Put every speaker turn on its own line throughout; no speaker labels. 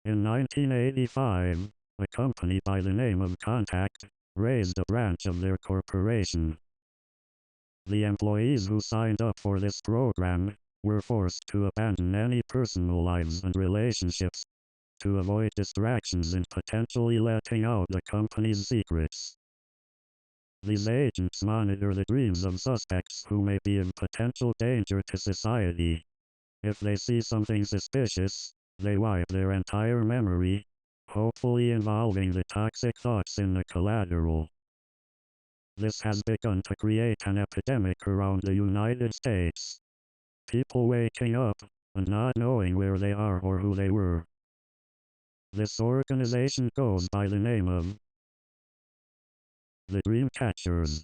In 1985, a company by the name of Contact raised a branch of their corporation. The employees who signed up for this program were forced to abandon any personal lives and relationships to avoid distractions and potentially letting out the company's secrets. These agents monitor the dreams of suspects who may be of potential danger to society. If they see something suspicious, they wipe their entire memory, hopefully involving the toxic thoughts in the collateral. This has begun to create an epidemic around the United States. People waking up and not knowing where they are or who they were. This organization goes by the name of the Dreamcatchers.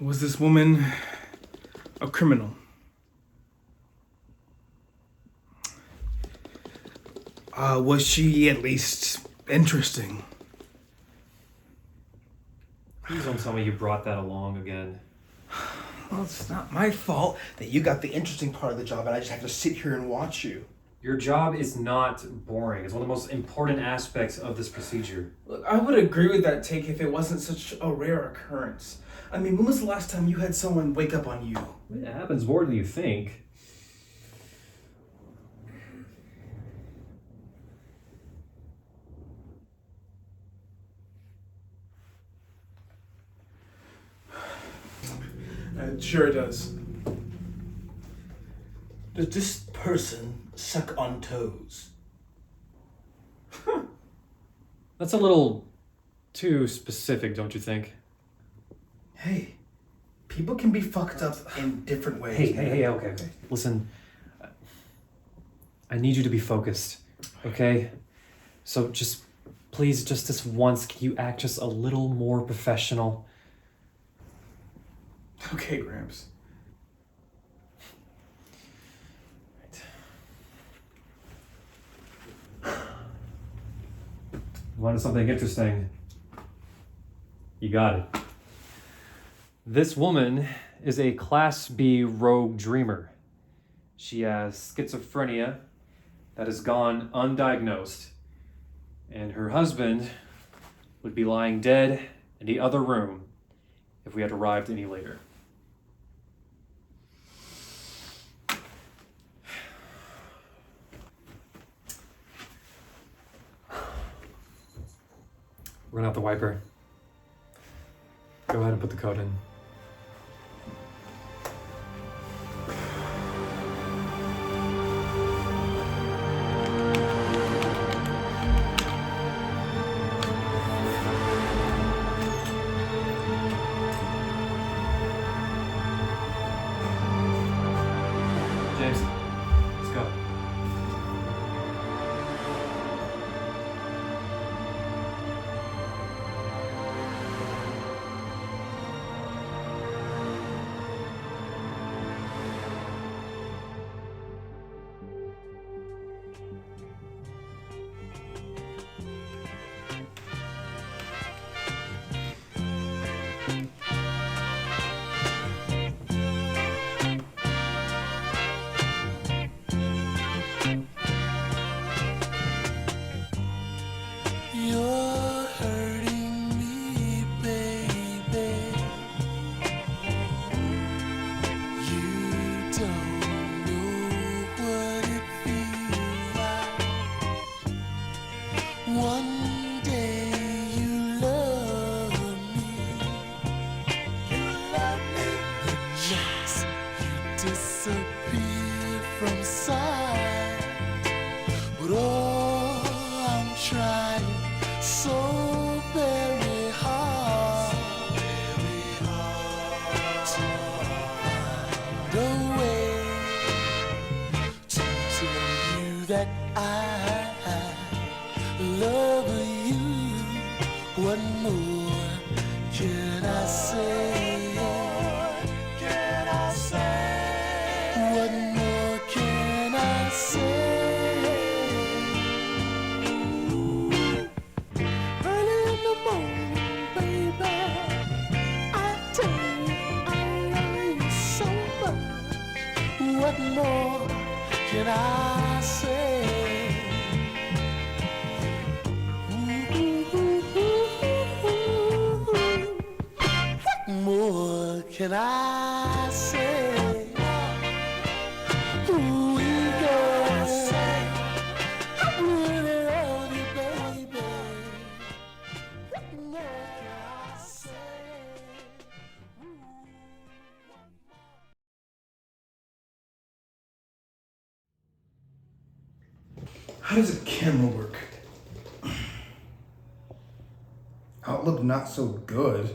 Was this woman a criminal? Was she at least interesting?
Please don't tell me you brought that along again.
Well, it's not my fault that you got the interesting part of the job and I just have to sit here and watch you.
Your job is not boring. It's one of the most important aspects of this procedure.
Look, I would agree with that take if it wasn't such a rare occurrence. I mean, when was the last time you had someone wake up on you?
It happens more than you think.
It sure does. Does this person suck on toes?
That's a little too specific, don't you think?
Hey, people can be fucked up in different ways.
Hey, okay. Listen, I need you to be focused, okay? So please, just this once, can you act just a little more professional?
Okay, Gramps.
Wanted something interesting? You got it. This woman is a Class B rogue dreamer. She has schizophrenia that has gone undiagnosed, and her husband would be lying dead in the other room if we had arrived any later. We're gonna have to wipe her. Go ahead and put the code in. James, let's go.
You're hurting me, baby. You don't know what it feels like. One day you love me. The next you disappear from sight. But oh, I'm trying so very hard to find a way to tell you that I love you. What more can I say? What more can I say? Early in the morning, baby, I tell you I love you so much. What more can I say? What more can I say? Ooh, girl, I really love you, baby. What more can I say?
How does a camera work? Outlook not so good.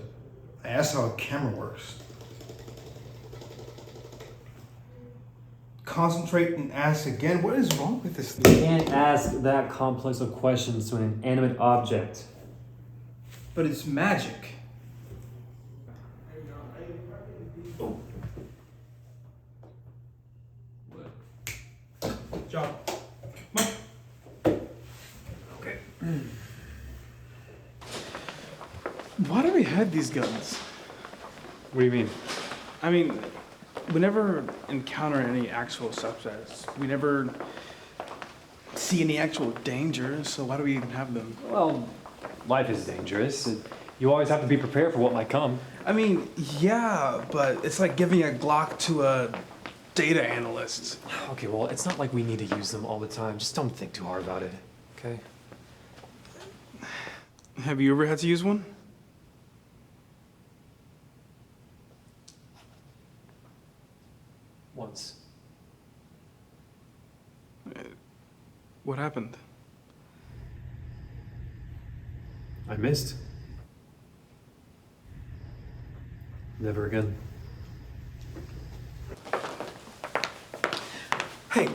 I asked how a camera works. Concentrate and ask again. What is wrong with this
You
thing?
can't ask that complex of questions to an inanimate object.
But it's magic. Oh. Job. Come on.
Okay.
Why do we hide these guns?
What do you mean?
I mean, we never encounter any actual suspects. We never see any actual danger, so why do we even have them?
Well, life is dangerous. You always have to be prepared for what might come.
I mean, yeah, but it's like giving a Glock to a data analyst.
Okay, well, it's not like we need to use them all the time. Just don't think too hard about it, okay?
Have you ever had to use one?
Once.
What happened?
I missed. Never again.
Hey,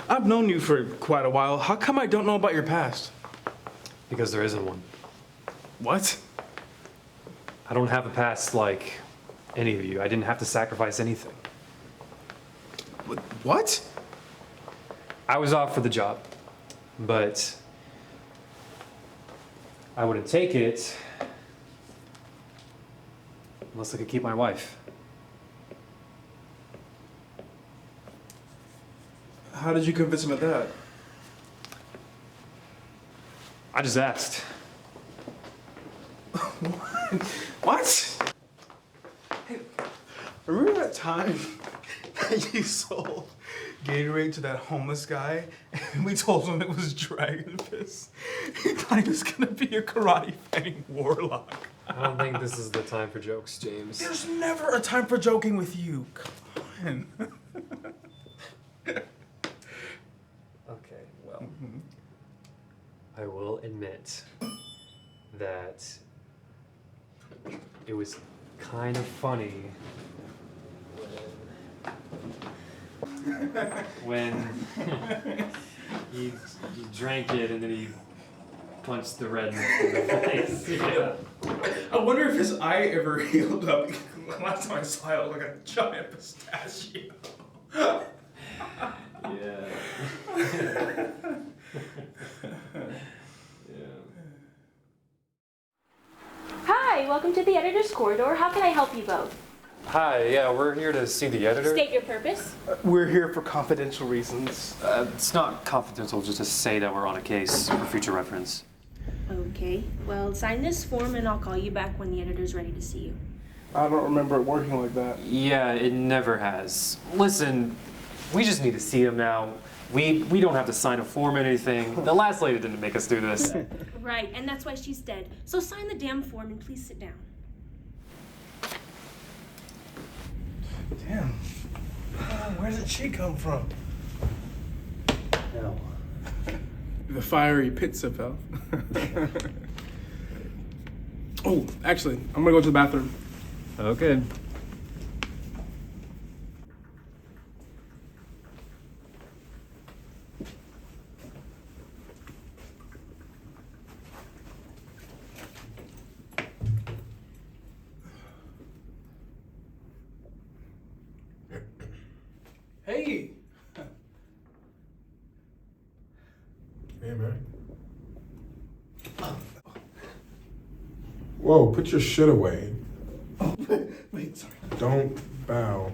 I've known you for quite a while. How come I don't know about your past?
Because there isn't one.
What?
I don't have a past like any of you. I didn't have to sacrifice anything.
What?
I was off for the job, but I wouldn't take it unless I could keep my wife.
How did you convince him of that?
I just asked.
What? Hey, remember that time that you sold Gatorade to that homeless guy? And we told him it was dragon piss. He thought he was gonna be a karate fighting warlock.
I don't think this is the time for jokes, James.
There's never a time for joking with you. Come on.
Okay, well, I will admit that it was kind of funny when he drank it and then he punched the redneck in the face. Yeah.
I wonder if his eye ever healed up. Last time I saw it, it was like a giant pistachio.
Yeah.
Hi, welcome to the editor's corridor. How can I help you both?
Hi, yeah, we're here to see the editor.
State your purpose.
We're here for confidential reasons.
It's not confidential, just to say that we're on a case for future reference.
Okay, well, sign this form and I'll call you back when the editor's ready to see you.
I don't remember it working like that.
Yeah, it never has. Listen, we just need to see him now. We don't have to sign a form or anything. The last lady didn't make us do this.
Right, and that's why she's dead. So sign the damn form and please sit down.
Damn. Where did she come from?
Hell.
The fiery pits of hell. Oh, actually, I'm gonna go to the bathroom.
Okay.
Hey.
Hey, man. Whoa, put your shit away.
Oh, wait, sorry.
Don't bow.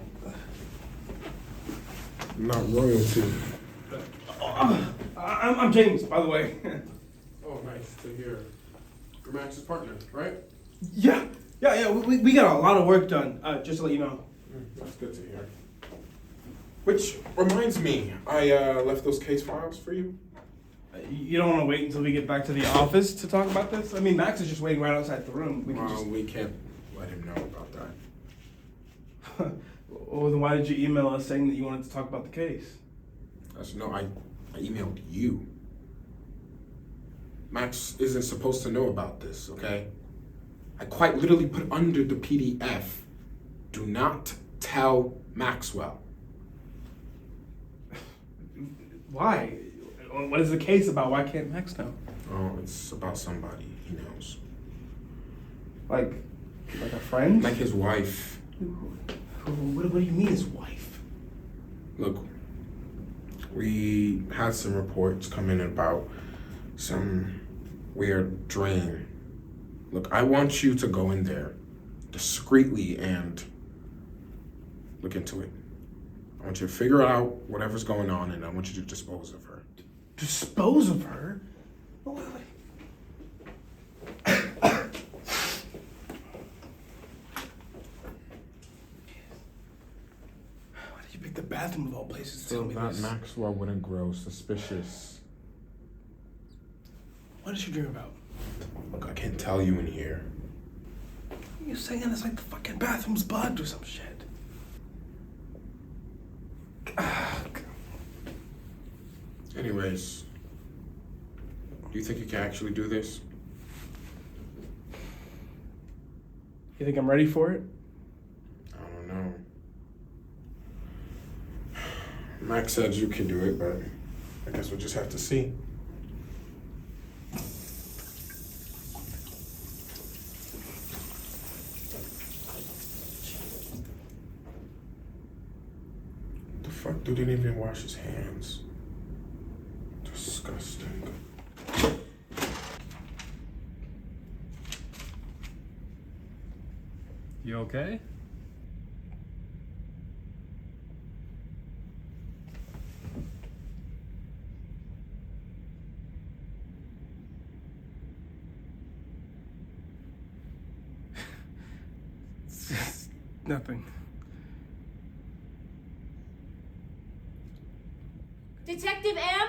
I'm not royalty.
I'm James, by the way.
Oh, nice to hear. You're Max's partner, right?
Yeah. We got a lot of work done, just to let you know.
That's good to hear. Which reminds me, I left those case files for you.
You don't want to wait until we get back to the office to talk about this? I mean, Max is just waiting right outside the room. We can
Well,
just...
we can't let him know about that.
Well, then why did you email us saying that you wanted to talk about the case?
I emailed you. Max isn't supposed to know about this, okay? I quite literally put under the PDF, do not tell Maxwell.
Why? What is the case about? Why can't Max know?
Oh, it's about somebody he knows.
Like a friend?
Like his wife.
What do you mean his wife?
Look, we had some reports come in about some weird drain. Look, I want you to go in there discreetly and look into it. I want you to figure out whatever's going on, and I want you to dispose of her.
Dispose of her? Wait. Why did you pick the bathroom of all places to
So
tell me
that
this?
Maxwell wouldn't grow suspicious.
What did you dream about?
Look, I can't tell you in here.
You're saying it's like the fucking bathroom's bugged or some shit.
Anyways, do you think you can actually do this?
You think I'm ready for it?
I don't know. Max said you can do it, but I guess we'll just have to see. The fuck dude didn't even wash his hands. Disgusting.
You okay?
Nothing.
Detective M?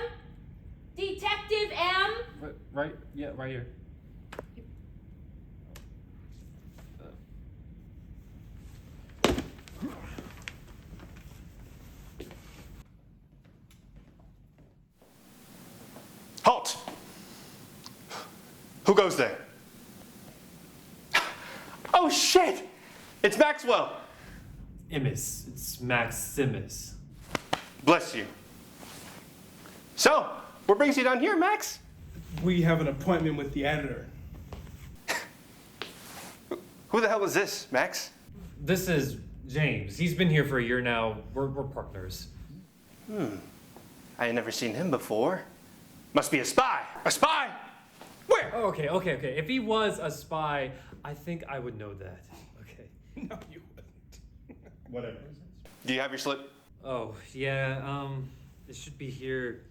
Detective M?
Right, yeah, right here.
Halt! Who goes there? Oh shit! It's Maxwell!
Immis. It's Max Simmis.
Bless you. So, what brings you down here, Max?
We have an appointment with the editor.
Who the hell is this, Max?
This is James. He's been here for a year now. We're partners.
I ain't never seen him before. Must be a spy. A spy? Where?
Oh, okay. If he was a spy, I think I would know that. Okay.
No, you wouldn't.
Whatever. Do you have your slip?
Oh, yeah, it should be here.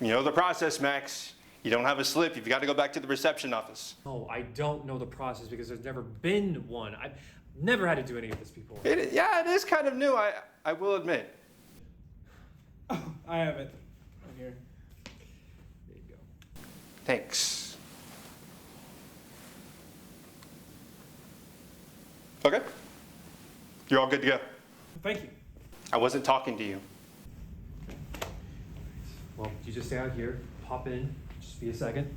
You know the process, Max. You don't have a slip, you've got to go back to the reception office.
No, I don't know the process because there's never been one. I've never had to do any of this before.
Yeah, it is kind of new, I will admit.
Oh, I have it. Right here.
There you go.
Thanks. Okay. You're all good to go.
Thank you.
I wasn't talking to you.
Well, you just stay out here, pop in, just be a second.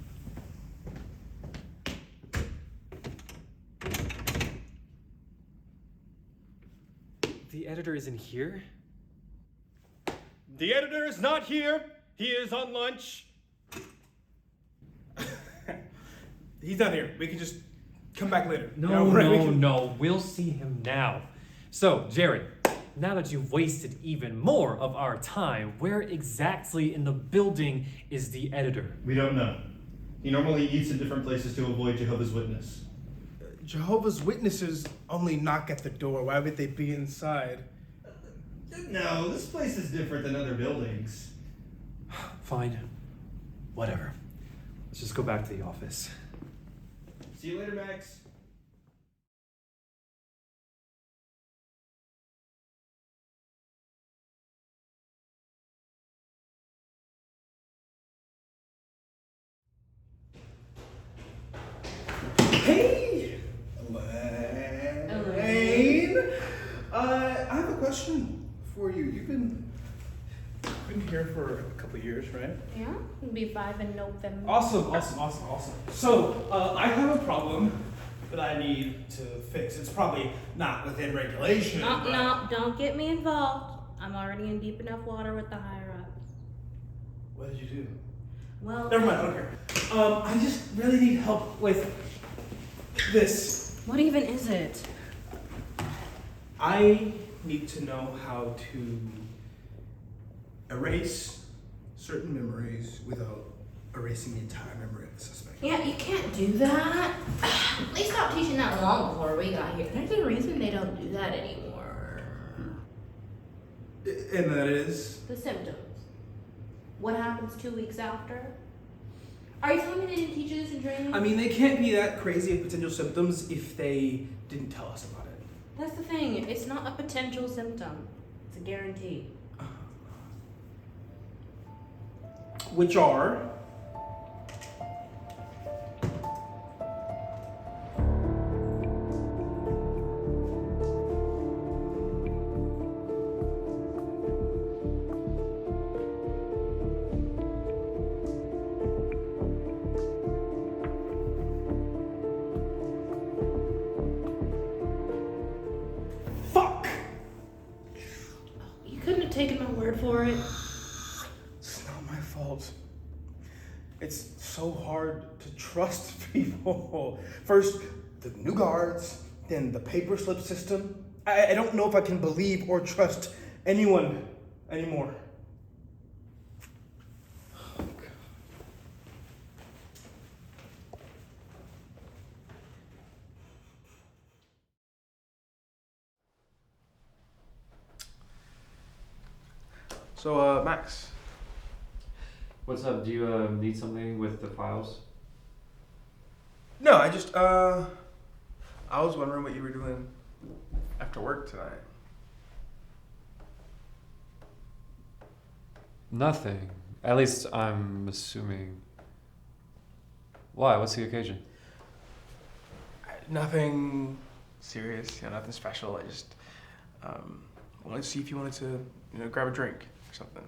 The editor isn't here?
The editor is not here. He is on lunch. He's not here. We can just come back later.
No. We'll see him now. So, Jared, now that you've wasted even more of our time, where exactly in the building is the editor?
We don't know. He normally eats in different places to avoid Jehovah's Witness.
Jehovah's Witnesses only knock at the door. Why would they be inside?
No, this place is different than other buildings.
Fine. Whatever. Let's just go back to the office.
See you later, Max.
Hey, Elaine. I have a question for you. You've been here for a couple of years, right?
Yeah, it'll be 5 in November.
Awesome. So, I have a problem that I need to fix. It's probably not within regulation.
No, don't get me involved. I'm already in deep enough water with the higher ups.
What did you do?
Well,
Never mind, I don't care. I just really need help with this.
what even is it?
I need to know how to erase certain memories without erasing the entire memory of the suspect.
Yeah, you can't do that. They stopped teaching that long before we got here. There's a reason they don't do that anymore.
And that is?
The symptoms. What happens 2 weeks after? Are you telling me they didn't teach you this in training?
I mean, they can't be that crazy of potential symptoms if they didn't tell us about it.
That's the thing. It's not a potential symptom. It's a guarantee.
Which are?
taking my word for it.
It's not my fault. It's so hard to trust people. First, the new guards, then the paper slip system. I don't know if I can believe or trust anyone anymore.
So, Max.
What's up? Do you need something with the files?
No, I just, I was wondering what you were doing after work tonight.
Nothing. At least I'm assuming. Why? What's the occasion?
Nothing serious, nothing special. I just, wanted to see if you wanted to, grab a drink or something,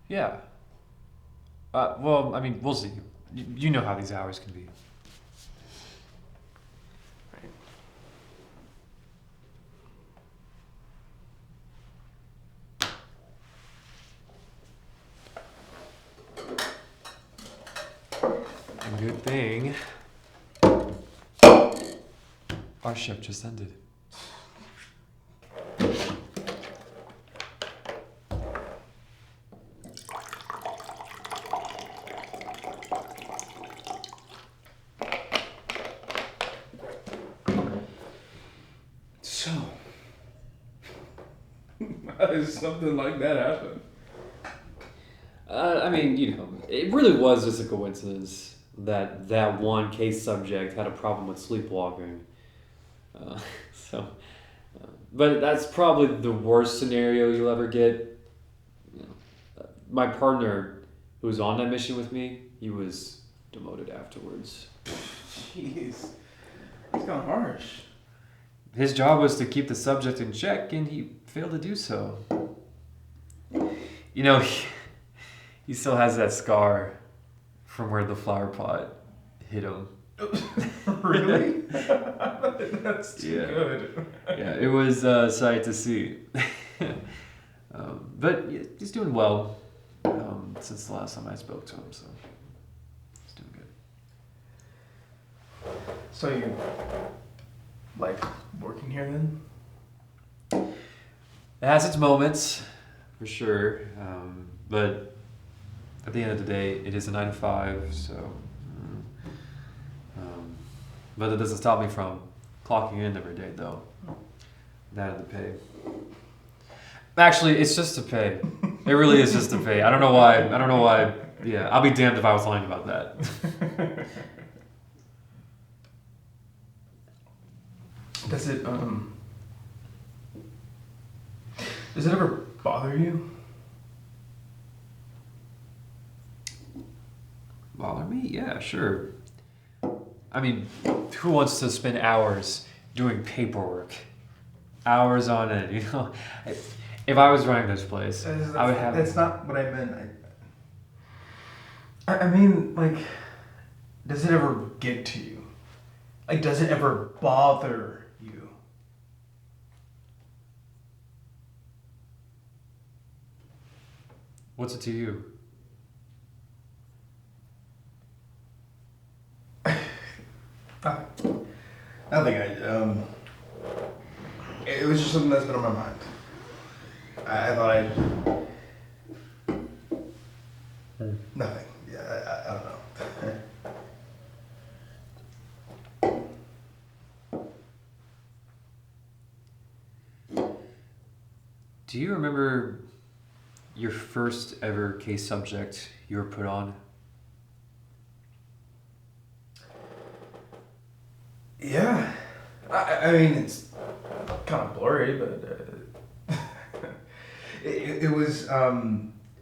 Yeah. Well, I mean, we'll see. You know how these hours can be. A good thing our shift just ended.
So, how does something like that happen?
I mean, it really was just a coincidence that one case subject had a problem with sleepwalking. But that's probably the worst scenario you'll ever get. My partner, who was on that mission with me, he was demoted afterwards.
Jeez, that's kind of harsh.
His job was to keep the subject in check, and he failed to do so. He still has that scar from where the flower pot hit him.
Really? That's too good.
Yeah, it was a sight to see. But he's doing well since the last time I spoke to him, so he's doing good.
So you like working here then?
It has its moments, for sure, but at the end of the day, it is a 9 to 5, so. But it doesn't stop me from clocking in every day, though. That and the pay. Actually, it's just the pay. It really is just the pay. I don't know why. Yeah, I'll be damned if I was lying about that.
Does it ever bother you?
Bother me? Yeah, sure. I mean, who wants to spend hours doing paperwork? Hours on end, If I was running this place, I would have...
That's not what I meant. I mean, does it ever get to you? Does it ever bother you?
What's it to you?
Nothing. It was just something that's been on my mind. I thought I'd... Nothing. Yeah, I don't know.
Do you remember your first ever case subject you were put on?
Yeah. I mean, it's kind of blurry, but it was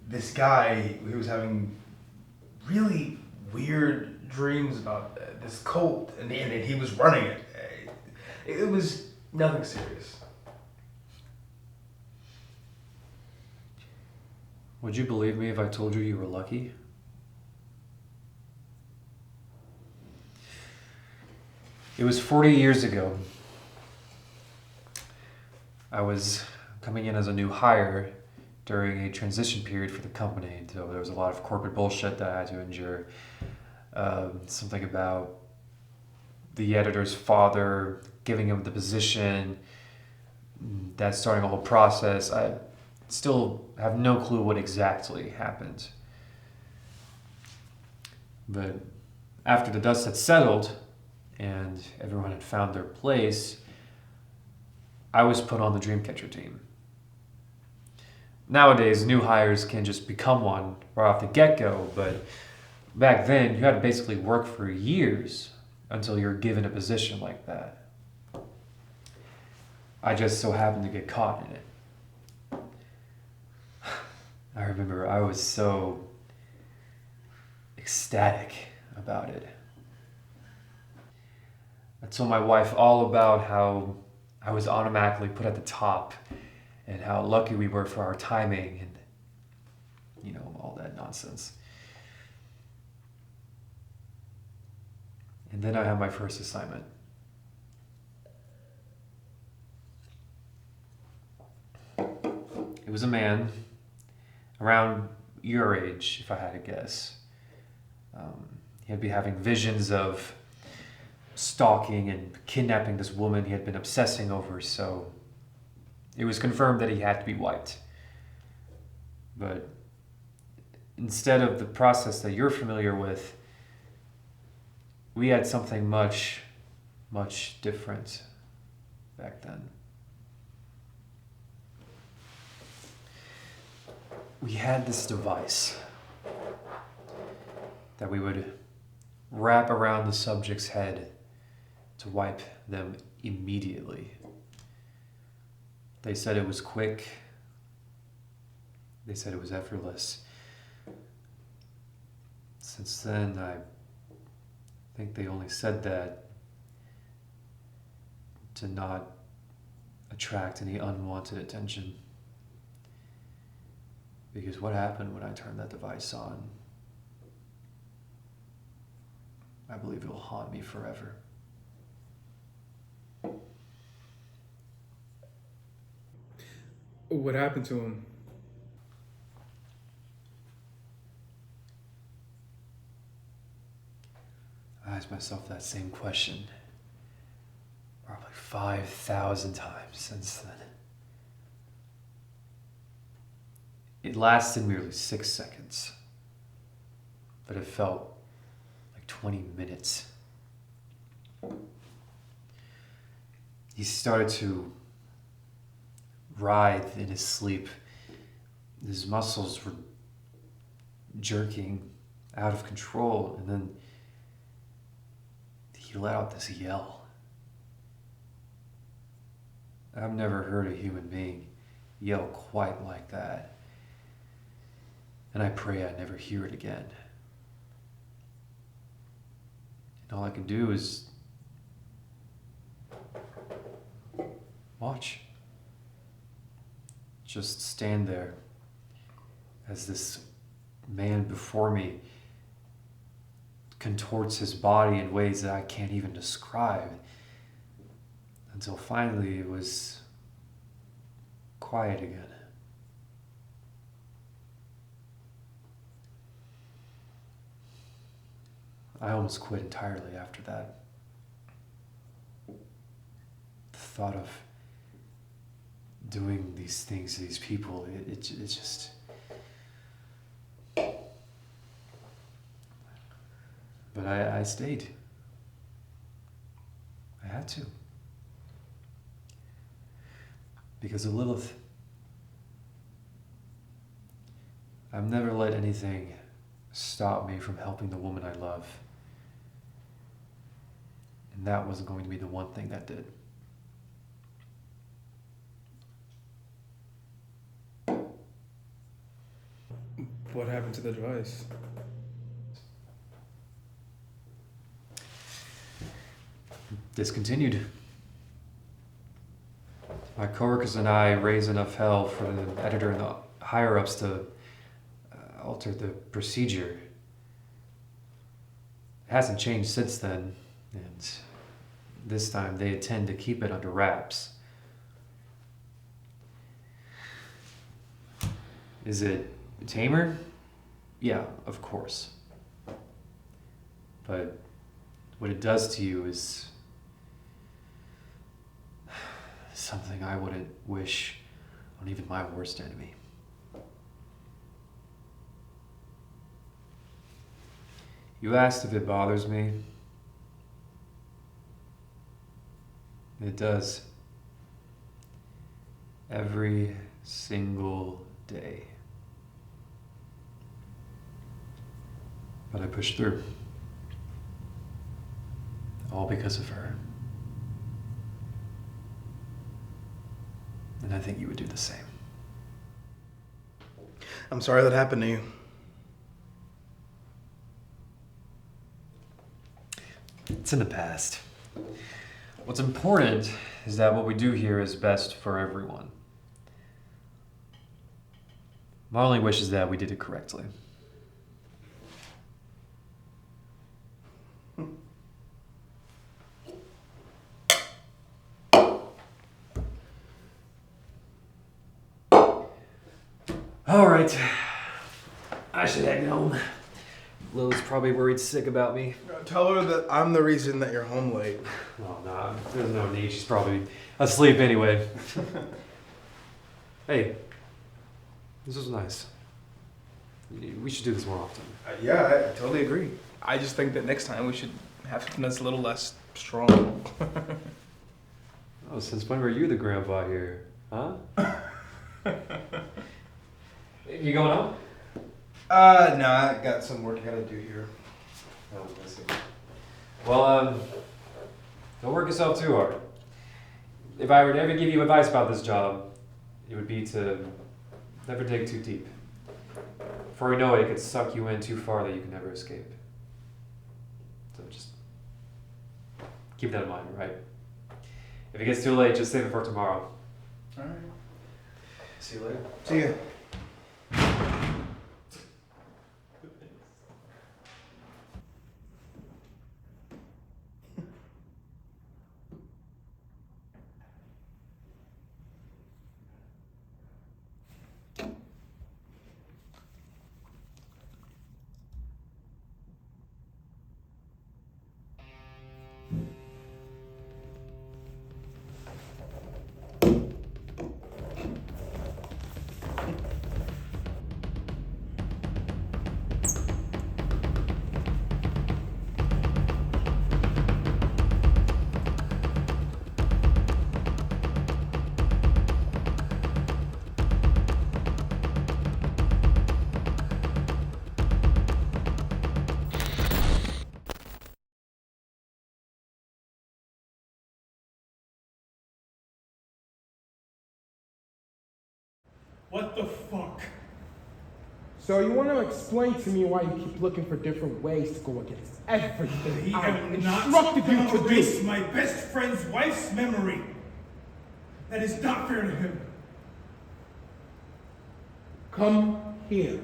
this guy who was having really weird dreams about this cult, and he was running it. It was nothing serious.
Would you believe me if I told you were lucky? It was 40 years ago. I was coming in as a new hire during a transition period for the company, so there was a lot of corporate bullshit that I had to endure. Something about the editor's father giving him the position, that starting a whole process. I still have no clue what exactly happened. But after the dust had settled and everyone had found their place, I was put on the Dreamcatcher team. Nowadays, new hires can just become one right off the get-go, but back then, you had to basically work for years until you're given a position like that. I just so happened to get caught in it. I remember I was so ecstatic about it. I told my wife all about how I was automatically put at the top and how lucky we were for our timing and, all that nonsense. And then I had my first assignment. It was a man around your age, if I had to guess. He'd be having visions of stalking and kidnapping this woman he had been obsessing over, so it was confirmed that he had to be wiped. But instead of the process that you're familiar with, we had something much, much different back then. We had this device that we would wrap around the subject's head to wipe them immediately. They said it was quick. They said it was effortless. Since then, I think they only said that to not attract any unwanted attention. Because what happened when I turned that device on, I believe it will haunt me forever.
What happened to him?
I asked myself that same question probably 5,000 times since then. It lasted merely 6 seconds, but it felt like 20 minutes. He started to writhe in his sleep. His muscles were jerking out of control, and then he let out this yell. I've never heard a human being yell quite like that. And I pray I never hear it again. And all I can do is watch. Just stand there as this man before me contorts his body in ways that I can't even describe. Until finally it was quiet again. I almost quit entirely after that. The thought of doing these things to these people, it just... But I stayed. I had to. Because of Lilith. I've never let anything stop me from helping the woman I love. And that wasn't going to be the one thing that did.
What happened to the device?
Discontinued. My coworkers and I raised enough hell for the editor and the higher-ups to alter the procedure. It hasn't changed since then, and this time they intend to keep it under wraps.
Is it a tamer? Yeah, of course. But what it does to you is something I wouldn't wish on even my worst enemy. You asked if it bothers me. It does. Every single day. But I pushed through. All because of her. And I think you would do the same.
I'm sorry that happened to you.
It's in the past. What's important is that what we do here is best for everyone. Marley wishes that we did it correctly. All right. I should head home. Lily's probably worried sick about me.
Tell her that I'm the reason that you're home late.
Oh, no, there's no need. She's probably asleep anyway. Hey, this was nice. We should do this more often.
Yeah, I totally agree. I just think that next time we should have something that's a little less strong.
Oh, since when were you the grandpa here? Huh? You going home?
No, I got some work I gotta do here.
Oh, I see. Well, don't work yourself too hard. If I were to ever give you advice about this job, it would be to never dig too deep. Before you know it, it could suck you in too far that you can never escape. So just keep that in mind, right? If it gets too late, just save it for tomorrow.
Alright.
See you later.
See ya.
What the fuck?
So you want to explain to me why you keep looking for different ways to go against everything I instructed you to
erase
do?
my best friend's wife's memory. That is not fair to him.
Come here.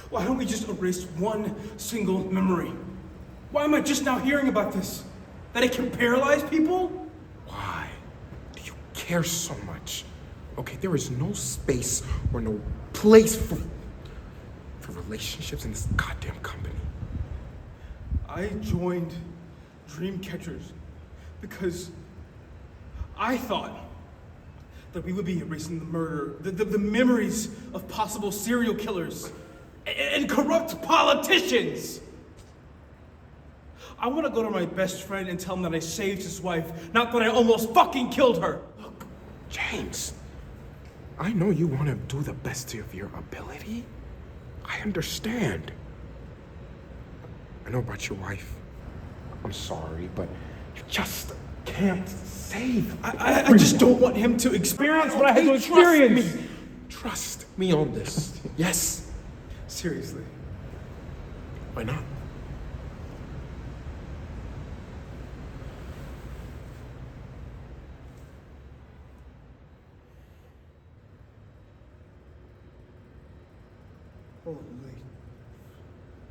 Why don't we just erase one single memory? Why am I just now hearing about this? That it can paralyze people?
Why do you care so much? Okay, there is no space or no place for relationships in this goddamn company.
I joined Dreamcatchers because I thought that we would be erasing the murder, the memories of possible serial killers and corrupt politicians. I want to go to my best friend and tell him that I saved his wife, not that I almost fucking killed her.
Look, James, I know you want to do the best of your ability. I understand. I know about your wife. I'm sorry, but you just can't save.
I just don't want him to experience what I had to experience.
Trust me on this. Yes?
Seriously.
Why not?
Holy.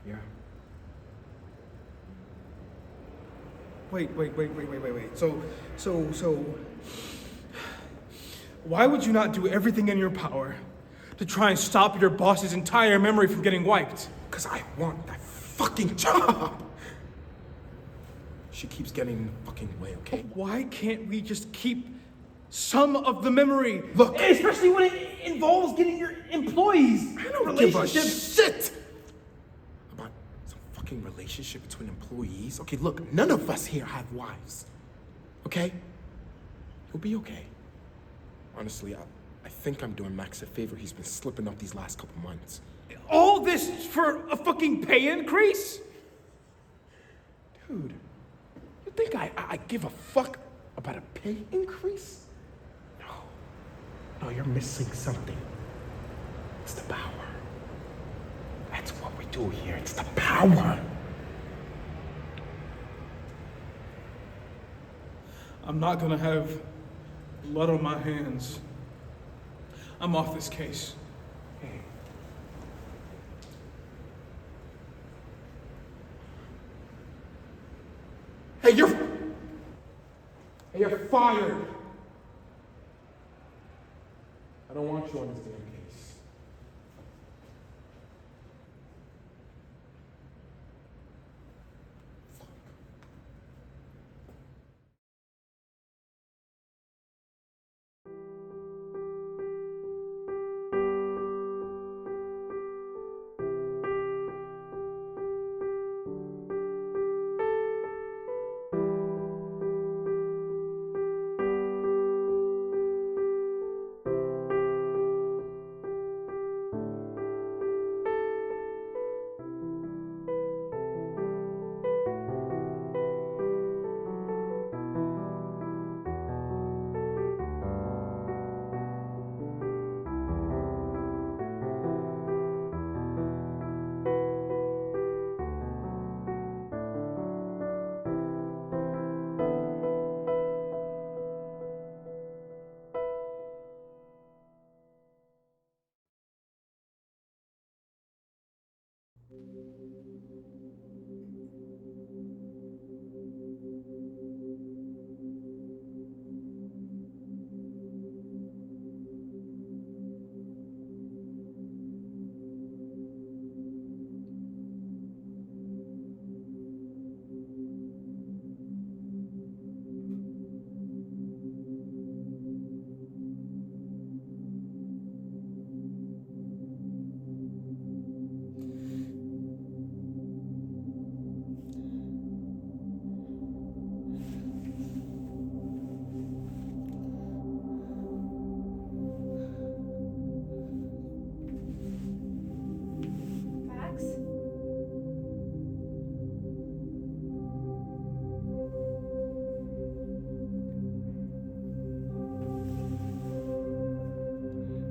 Yeah.
Wait. So, why would you not do everything in your power to try and stop your boss's entire memory from getting wiped?
Because I want that fucking job. She keeps getting in the fucking way, okay?
Why can't we just keep some of the memory?
Look.
Especially when it involves getting your employees.
I don't give a shit about some fucking relationship between employees. Okay, look, none of us here have wives. Okay? He'll be okay. Honestly, I think I'm doing Max a favor. He's been slipping up these last couple months.
All this for a fucking pay increase?
Dude, you think I give a fuck about a pay increase? No, you're missing something. It's the power. That's what we do here. It's the power.
I'm not gonna have blood on my hands. I'm off this case.
Hey, you're fired. I don't want you on this damn case.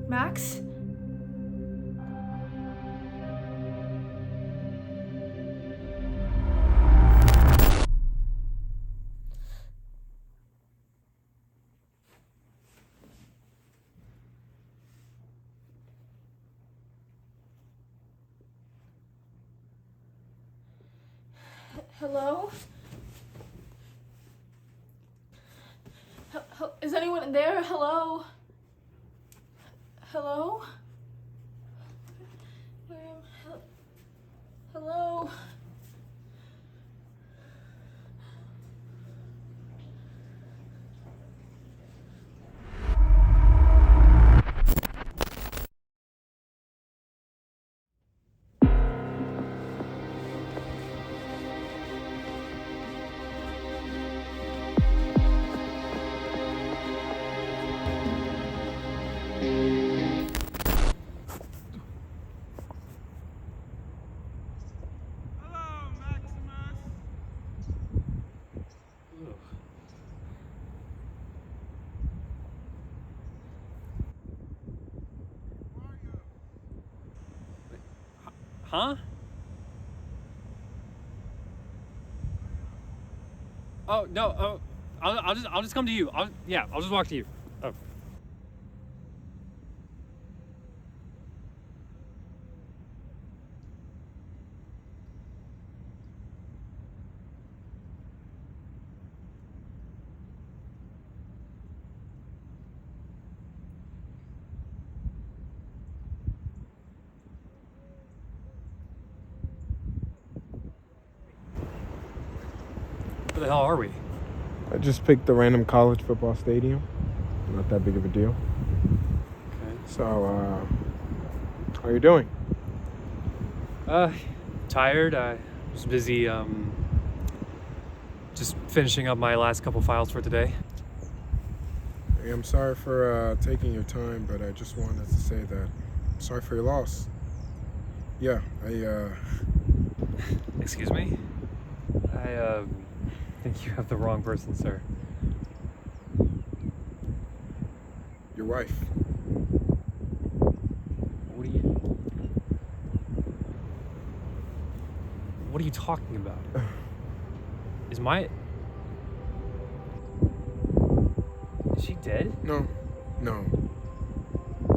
Max? Hello? Is anyone in there? Hello? Hello? Where am Hello?
Huh? Oh no! Oh, I'll just come to you. I'll just walk to you. Oh. Where the hell are we?
I just picked a random college football stadium. Not that big of a deal.
Okay.
So, how are you doing?
Tired. I was busy, just finishing up my last couple files for today.
Hey, I'm sorry for taking your time, but I just wanted to say that I'm sorry for your loss. Yeah,
Excuse me? I think you have the wrong person, sir.
Your wife.
What are you talking about? Is she dead?
No.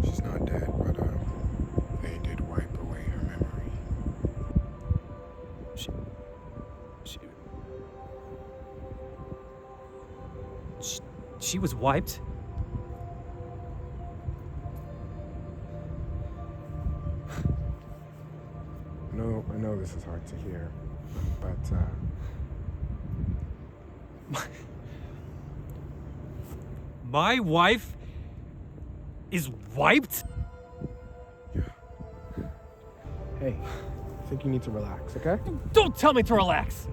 She's not dead, but they did wipe away her memory.
She was wiped?
I know this is hard to hear, but
My wife is wiped?
hey, I think you need to relax, okay?
Don't tell me to relax!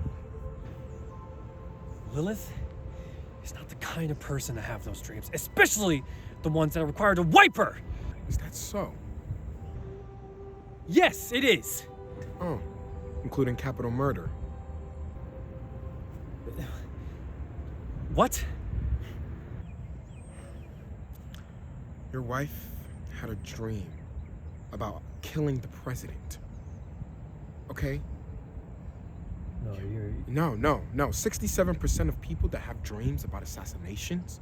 Lilith is not the kind of person to have those dreams, especially the ones that are required to wipe her!
Is that so?
Yes, it is!
Oh, including capital murder.
What?
Your wife had a dream about killing the president. Okay? No. 67% of people that have dreams about assassinations,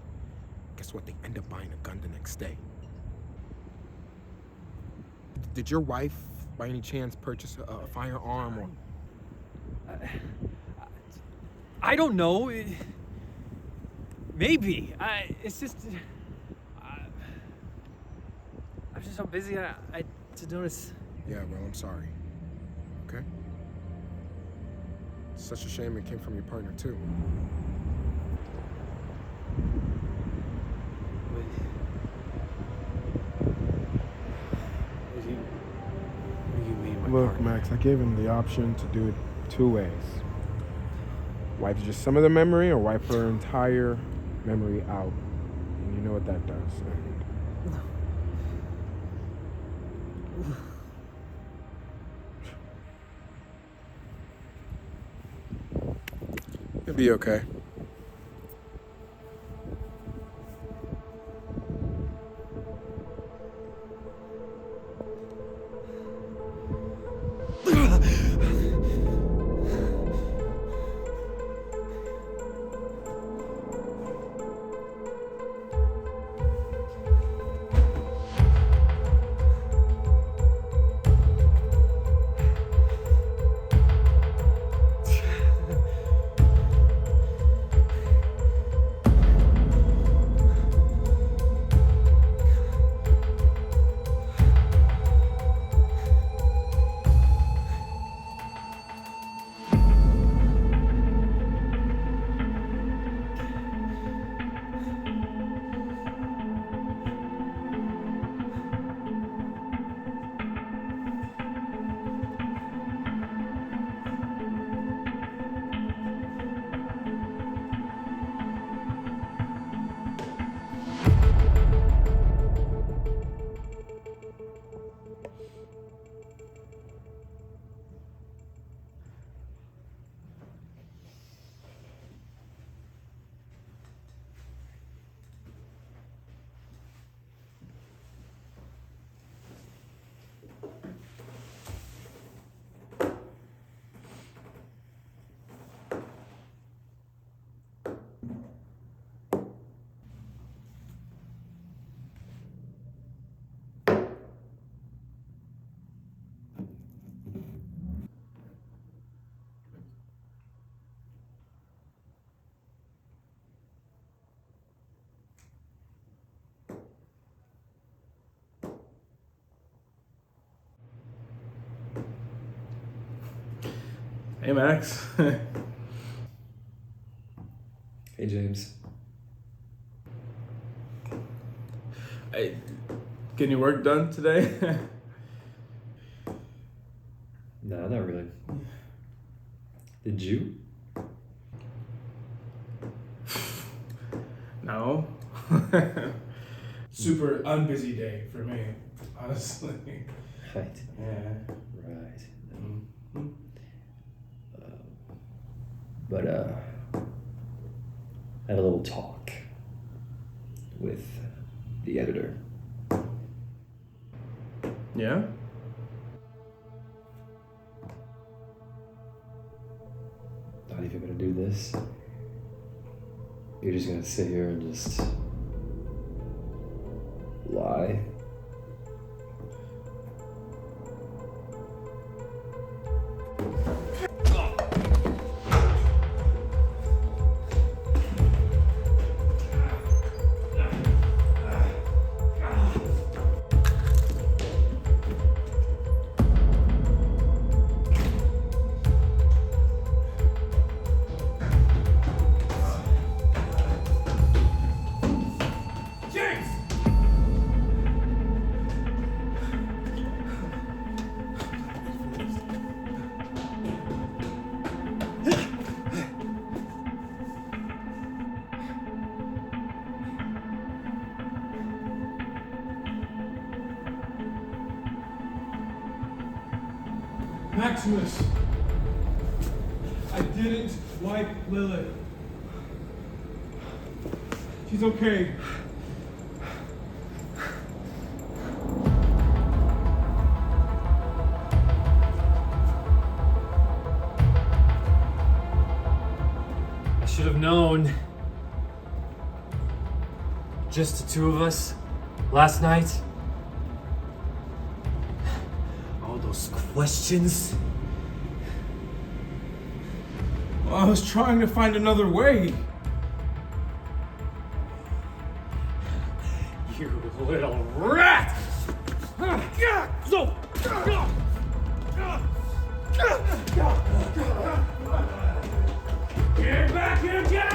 guess what? They end up buying a gun the next day. Did your wife, by any chance, purchase a firearm or...
I don't know. Maybe. It's just... I'm just so busy to notice.
Yeah, well, I'm sorry. Okay? It's such a shame it came from your partner, too.
What do you mean,
Look,
partner?
Max, I gave him the option to do it two ways. Wipe just some of the memory or wipe her entire memory out. And you know what that does. It'll be okay.
Hey, Max.
Hey, James.
Hey, getting your work done today?
No, not really. Did you?
No. Super unbusy day for me, honestly.
Right.
Yeah.
Right.
Mm-hmm.
But I had a little talk with the editor.
Yeah?
Not even gonna do this. You're just gonna sit here and just lie.
Maximus, I didn't wipe Lilith. She's okay.
I should have known. Just the two of us last night. All those questions.
Well, I was trying to find another way.
You little rat!
Get back in the game!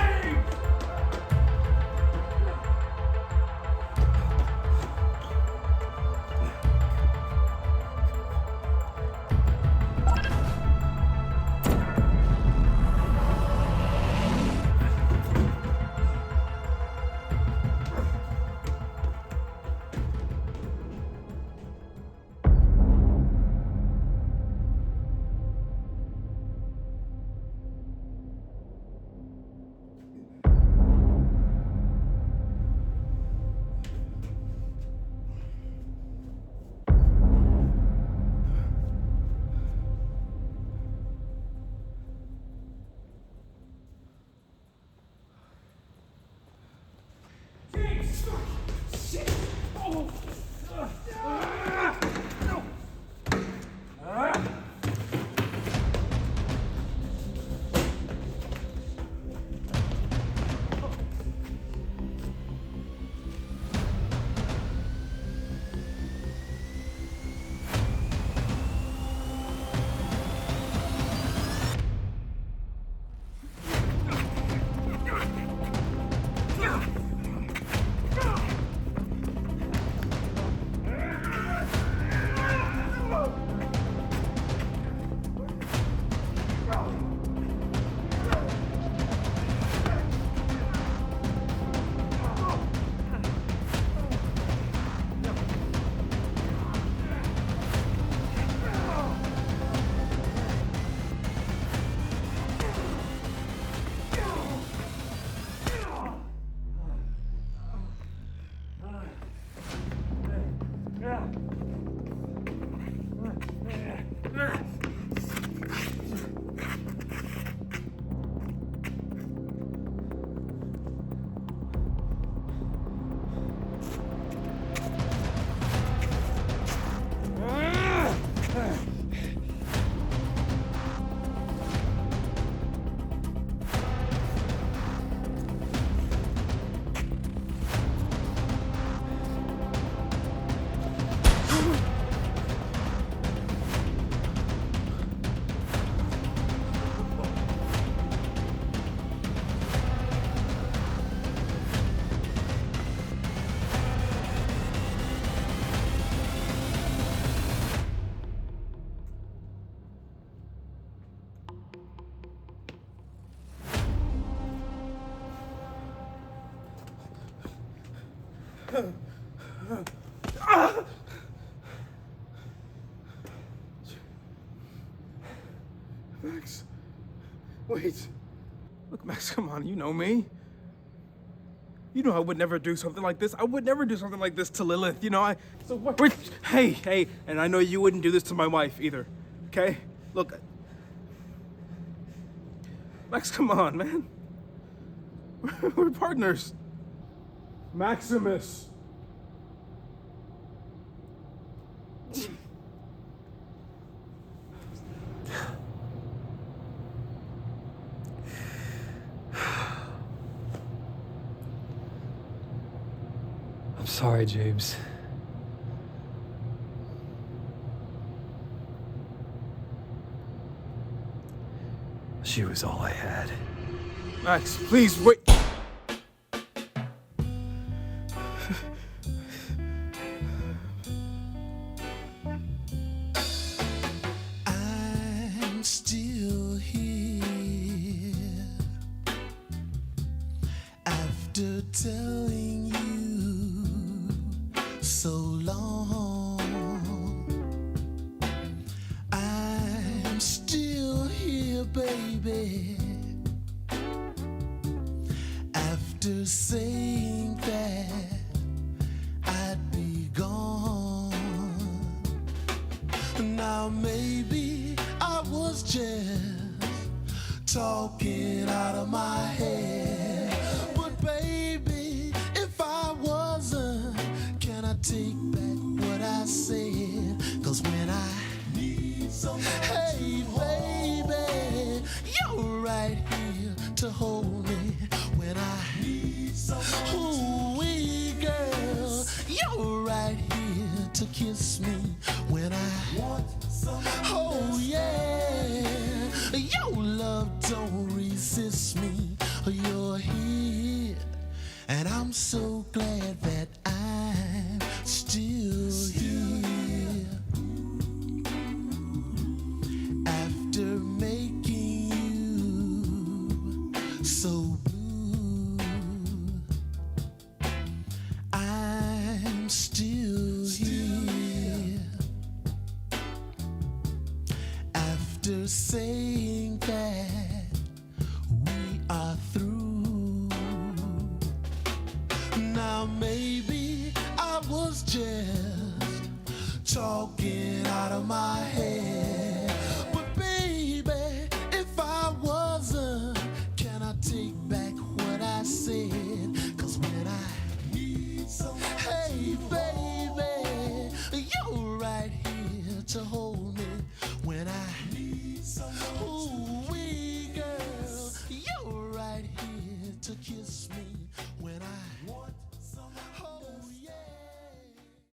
Max. Wait. Look, Max, come on. You know me. You know I would never do something like this. I would never do something like this to Lilith. You know, So what? Hey. And I know you wouldn't do this to my wife either. Okay? Look. Max, come on, man. We're partners.
Maximus.
I'm sorry, James. She was all I had.
Max, please wait.
I'm still here after telling you so long. I'm still here, baby, after saying that I'd be gone. Now maybe I was just talking out of my head, but baby, if I wasn't, can I take back what I said? 'Cause when I need some, hey baby, you're right here to hold me. When I need some, ooh-wee girl, you're right here to kiss me. When I want some, oh yeah, your love don't resist me. You're here, and I'm so glad that I'm still here. After making you so blue, I'm still here. After saying that we are through, now maybe I was just talking out of my head, but baby, if I wasn't, can I take back what I said? 'Cause when I need some, hey baby, you're right here to hold